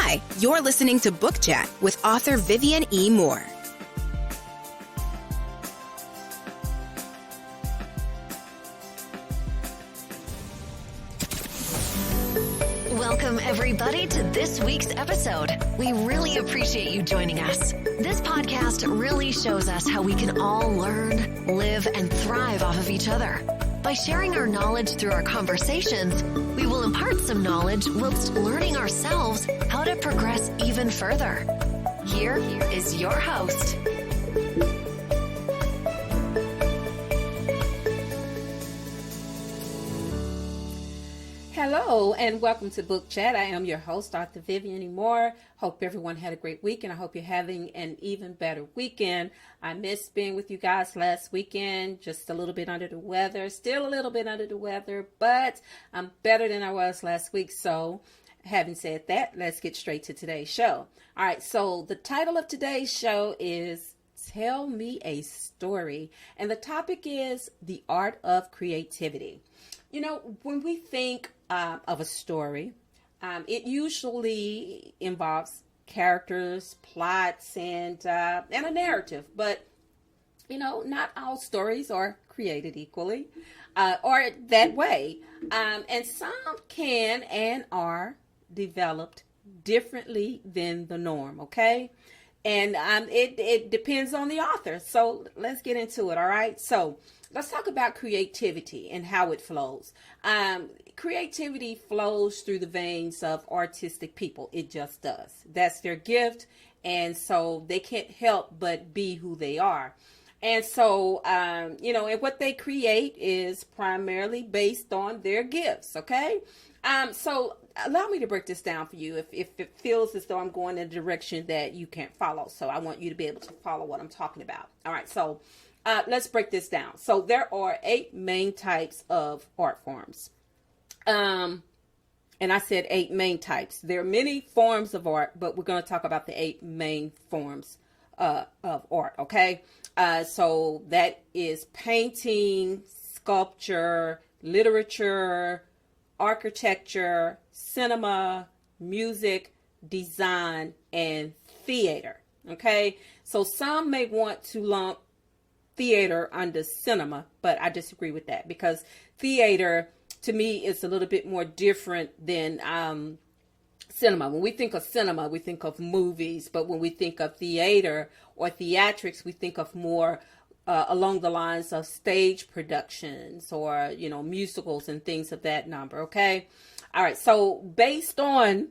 Hi, you're listening to Book Chat with author Vivian E. Moore. Welcome, everybody, to this week's episode. We really appreciate you joining us. This podcast really shows us how we can all learn, live, and thrive off of each other. By sharing our knowledge through our conversations, we will impart some knowledge whilst learning ourselves how to progress even further. Here is your host. Hello and welcome to Book Chat. I am your host, Dr. Vivian E. Moore. Hope everyone had a great week and I hope you're having an even better weekend. I missed being with you guys last weekend, just a little bit under the weather, still a little bit under the weather, but I'm better than I was last week. So having said that, let's get straight to today's show. All right, so the title of today's show is Tell Me a Story, and the topic is the art of creativity. You know, when we think of a story, it usually involves characters, plots, and a narrative. But, you know, not all stories are created equally or that way. And some can and are developed differently than the norm, okay? And it depends on the author. So let's get into it, all right? So let's talk about creativity and how it flows. Creativity flows through the veins of artistic people. It just does. That's their gift. And so they can't help but be who they are. And so, you know, and what they create is primarily based on their gifts. Okay. So allow me to break this down for you if it feels as though I'm going in a direction that you can't follow. So I want you to be able to follow what I'm talking about. All right. So let's break this down. So there are 8 main types of art forms. And I said 8 main types. There are many forms of art, but we're going to talk about the 8 main forms of art. Okay. So that is painting, sculpture, literature, architecture, cinema, music, design, and theater. Okay. So some may want to lump theater under cinema, but I disagree with that because theater to me is a little bit more different than cinema. When we think of cinema, we think of movies, but when we think of theater or theatrics, we think of more along the lines of stage productions or, you know, musicals and things of that number. Okay. All right. So based on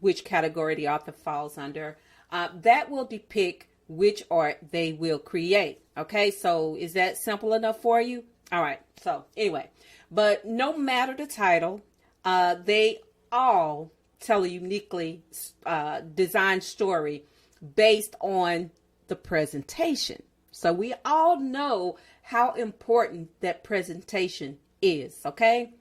which category the author falls under, that will depict which art they will create. Okay. So is that simple enough for you? All right. So anyway, but no matter the title, they all tell a uniquely designed story based on the presentation. So we all know how important that presentation is. Okay.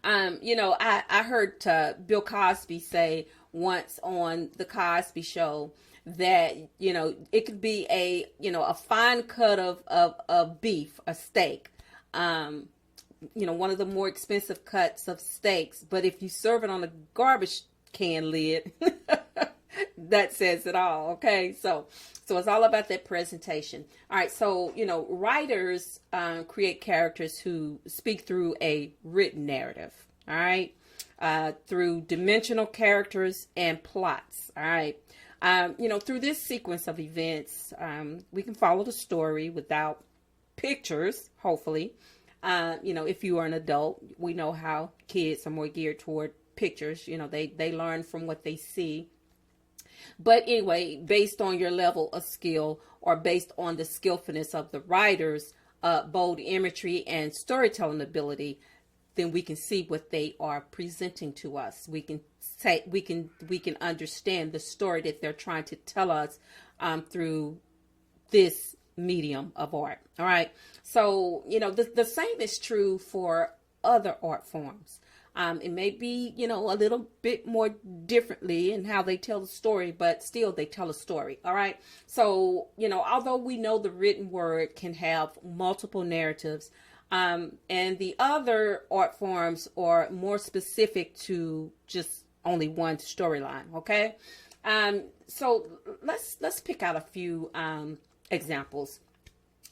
You know, I heard Bill Cosby say once on the Cosby Show that, you know, it could be a fine cut of beef, a steak, you know, one of the more expensive cuts of steaks. But if you serve it on a garbage can lid, that says it all. Okay. So it's all about that presentation. All right. So, you know, writers create characters who speak through a written narrative. All right. Through dimensional characters and plots. All right. You know, through this sequence of events, we can follow the story without pictures, hopefully. You know, if you are an adult, we know how kids are more geared toward pictures. You know, they learn from what they see. But anyway, based on your level of skill or based on the skillfulness of the writers, bold imagery and storytelling ability, then we can see what they are presenting to us. We can say, we can understand the story that they're trying to tell us through this medium of art. All right. So, you know, the same is true for other art forms. It may be, you know, a little bit more differently in how they tell the story, but still they tell a story. All right. So, you know, although we know the written word can have multiple narratives, and the other art forms are more specific to just only one storyline. Okay, so let's pick out a few examples.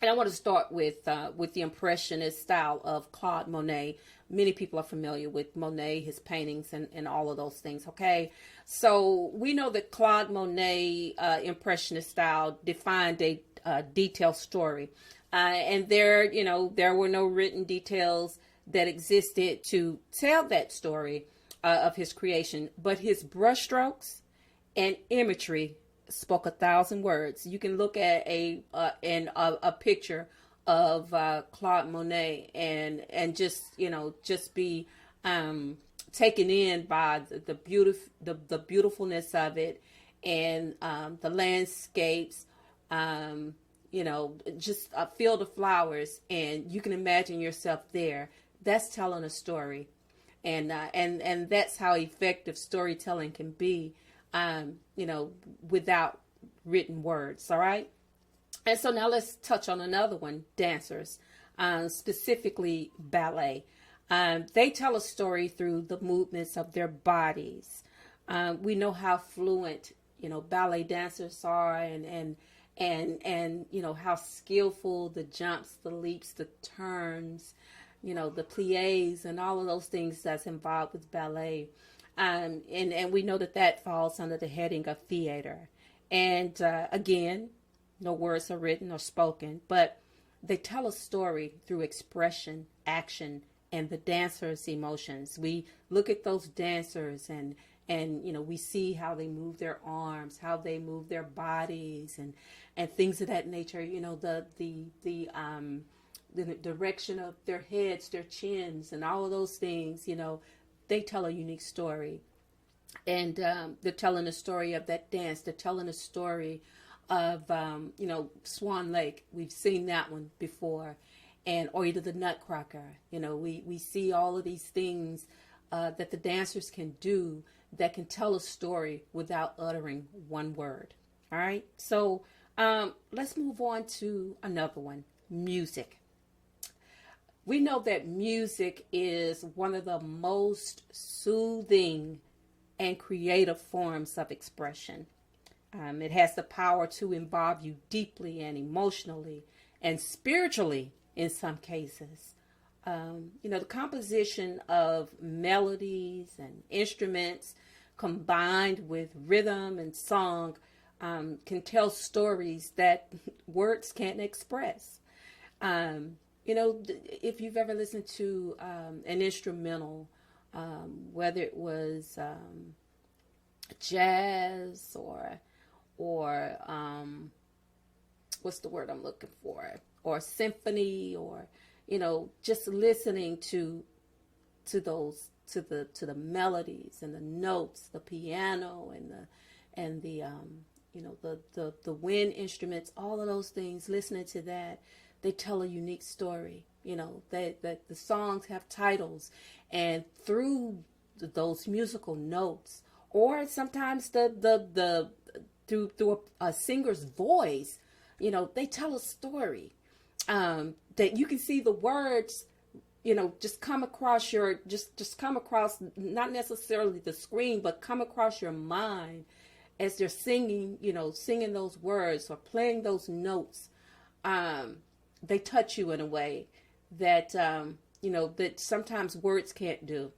And I want to start with the Impressionist style of Claude Monet. Many people are familiar with Monet, his paintings, and all of those things. Okay, so we know that Claude Monet Impressionist style defined a detailed story, and there were no written details that existed to tell that story of his creation, but his brushstrokes and imagery spoke 1,000 words. You can look at a picture of Claude Monet and just be taken in by the beautifulness of it, and the landscapes, just a field of flowers, and you can imagine yourself there. That's telling a story, and that's how effective storytelling can be. Without written words. All right. And so now let's touch on another one, dancers, specifically ballet. They tell a story through the movements of their bodies. We know how fluent, ballet dancers are, and how skillful the jumps, the leaps, the turns, the plies, and all of those things that's involved with ballet. And we know that falls under the heading of theater. And again, no words are written or spoken, but they tell a story through expression, action, and the dancer's emotions. We look at those dancers and we see how they move their arms, how they move their bodies, and things of that nature. The direction of their heads, their chins, and all of those things. They tell a unique story, and they're telling a story of that dance. They're telling a story of, Swan Lake. We've seen that one before, or either the Nutcracker. We see all of these things that the dancers can do that can tell a story without uttering one word. All right, so let's move on to another one, music. We know that music is one of the most soothing and creative forms of expression. It has the power to involve you deeply and emotionally and spiritually in some cases. The composition of melodies and instruments combined with rhythm and song can tell stories that words can't express. If you've ever listened to an instrumental, whether it was jazz or what's the word I'm looking for, or symphony, or just listening to the melodies and the notes, the piano and the wind instruments, all of those things, listening to that. They tell a unique story, that the songs have titles, and through those musical notes, or sometimes through a singer's voice, they tell a story, that you can see the words, just come across not necessarily the screen, but come across your mind as they're singing those words or playing those notes. They touch you in a way that, that sometimes words can't do.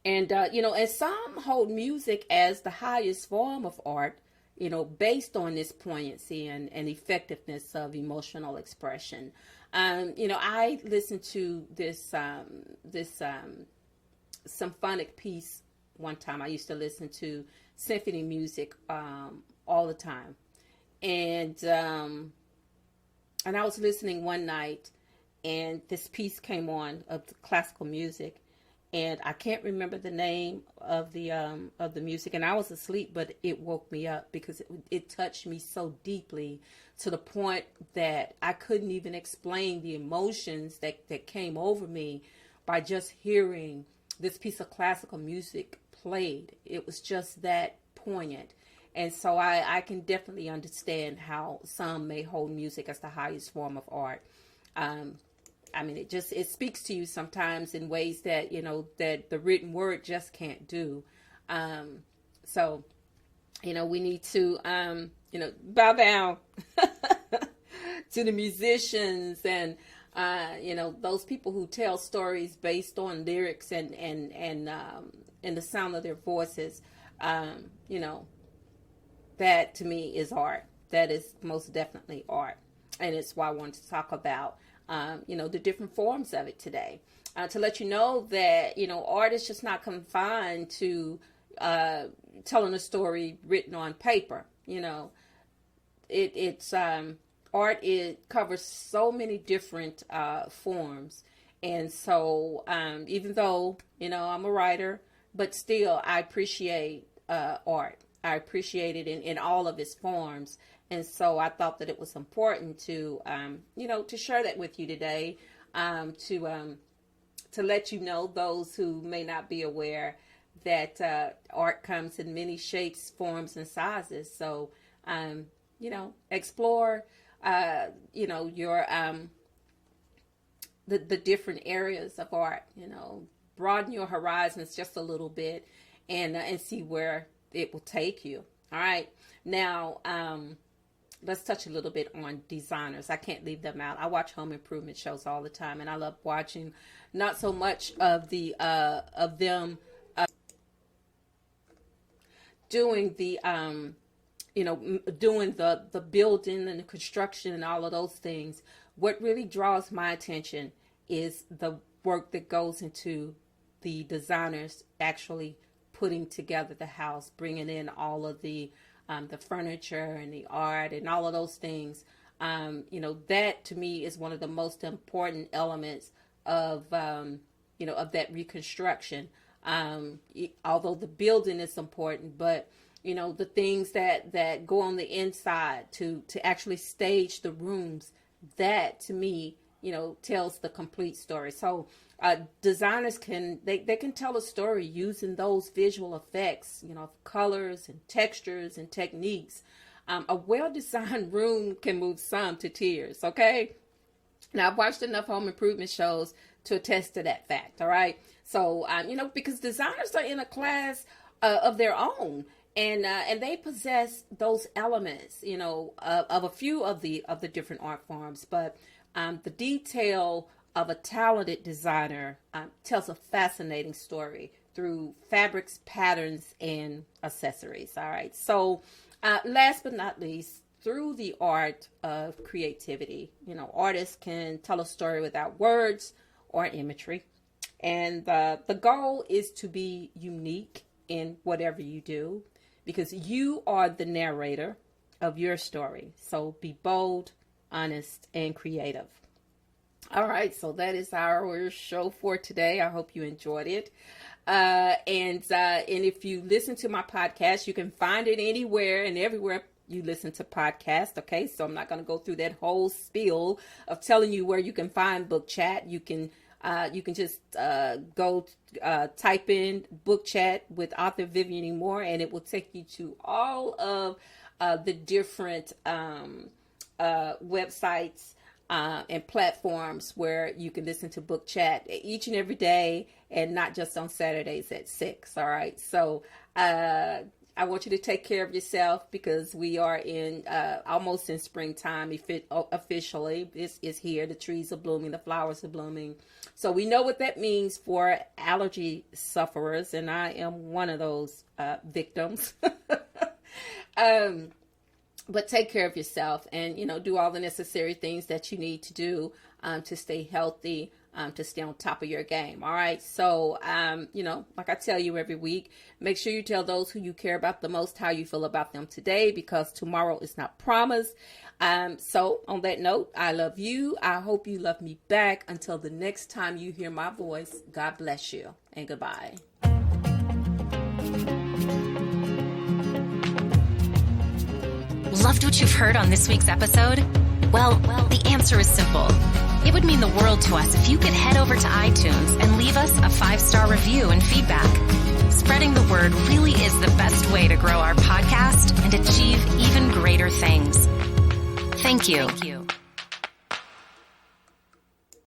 And, and some hold music as the highest form of art, based on this poignancy and effectiveness of emotional expression. I listened to this symphonic piece one time. I used to listen to symphony music all the time. And I was listening one night, and this piece came on of the classical music, and I can't remember the name of the music, and I was asleep, but it woke me up because it touched me so deeply to the point that I couldn't even explain the emotions that came over me by just hearing this piece of classical music played. It was just that poignant. And so I can definitely understand how some may hold music as the highest form of art. It speaks to you sometimes in ways that, that the written word just can't do. So, we need to, bow down to the musicians and, those people who tell stories based on lyrics and the sound of their voices. That to me is art. That is most definitely art. And it's why I wanted to talk about, the different forms of it today. To let you know that, art is just not confined to telling a story written on paper. It's art. It covers so many different forms. And so even though, I'm a writer, but still I appreciate art. I appreciate it in all of its forms. And so I thought that it was important to, to share that with you today, to let you know, those who may not be aware, that art comes in many shapes, forms, and sizes. So, explore, your, the different areas of art, broaden your horizons just a little bit and see where it will take you. All right. Now, let's touch a little bit on designers. I can't leave them out. I watch home improvement shows all the time, and I love watching not so much of the of them doing the doing the building and the construction and all of those things. What really draws my attention is the work that goes into the designers actually putting together the house, bringing in all of the furniture and the art and all of those things. That to me is one of the most important elements of, of that reconstruction. Although the building is important, but, the things that go on the inside to actually stage the rooms, that to me, tells the complete story. So designers can tell a story using those visual effects, colors and textures and techniques. A well-designed room can move some to tears. Okay. Now, I've watched enough home improvement shows to attest to that fact. All right. So, because designers are in a class of their own, and they possess those elements, of a few of the different art forms, but the detail of a talented designer tells a fascinating story through fabrics, patterns, and accessories. All right. So last but not least, through the art of creativity, artists can tell a story without words or imagery. And the goal is to be unique in whatever you do, because you are the narrator of your story. So be bold, honest, and creative. All right, so that is our show for today. I hope you enjoyed it. And if you listen to my podcast, you can find it anywhere and everywhere you listen to podcasts. Okay, so I'm not going to go through that whole spiel of telling you where you can find Book Chat. You can just go type in Book Chat with author Vivian E. Moore, and it will take you to all of the different websites and platforms where you can listen to Book Chat each and every day, and not just on Saturdays at 6. All right. So I want you to take care of yourself, because we are in almost in springtime. Officially, this is here. The trees are blooming, the flowers are blooming. So we know what that means for allergy sufferers, and I am one of those victims. But take care of yourself, and, do all the necessary things that you need to do to stay healthy, to stay on top of your game. All right. So, like I tell you every week, make sure you tell those who you care about the most how you feel about them today, because tomorrow is not promised. So on that note, I love you. I hope you love me back. Until the next time you hear my voice, God bless you and goodbye. Loved what you've heard on this week's episode? Well, the answer is simple. It would mean the world to us if you could head over to iTunes and leave us a 5-star review and feedback. Spreading the word really is the best way to grow our podcast and achieve even greater things. Thank you.